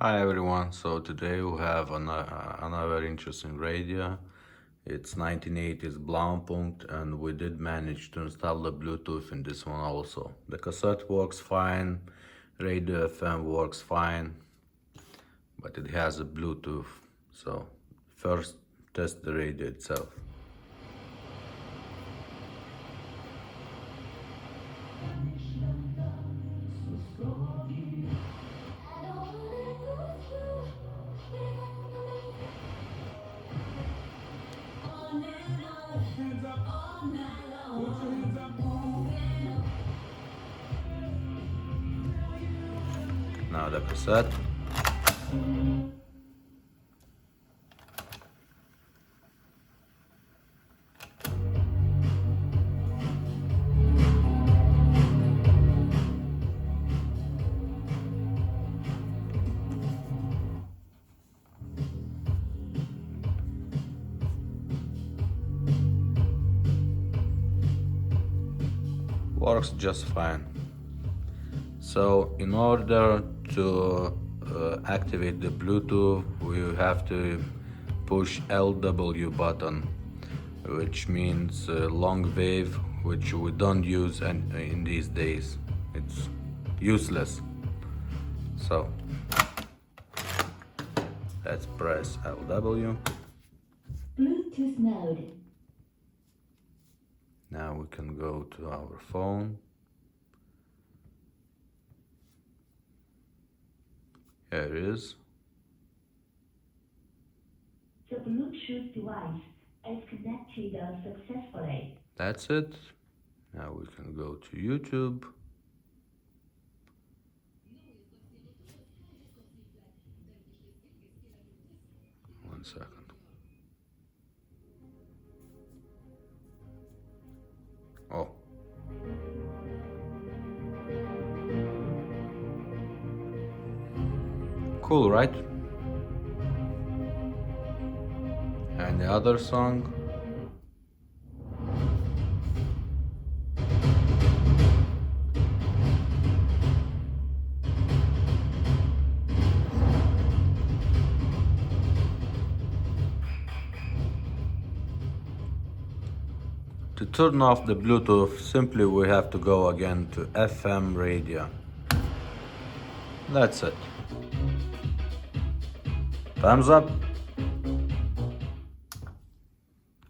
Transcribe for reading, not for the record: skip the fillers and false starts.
Hi everyone, so today we have another interesting radio. It's 1980s Blaupunkt, and we did manage to install the Bluetooth in this one also. The cassette works fine, radio FM works fine, but it has a Bluetooth. So first test the radio itself. Now the cassette. Works just fine. So in order to activate the Bluetooth, we have to push LW button, which means long wave, which we don't use in these days. It's useless. So let's press LW. Bluetooth mode. Now we can go to our phone. Here it is. The Bluetooth device is connected successfully. That's it. Now we can go to YouTube. One second. Oh. Cool, right? And the other song. To turn off the Bluetooth, simply we have to go again to FM radio. That's it. Thumbs up.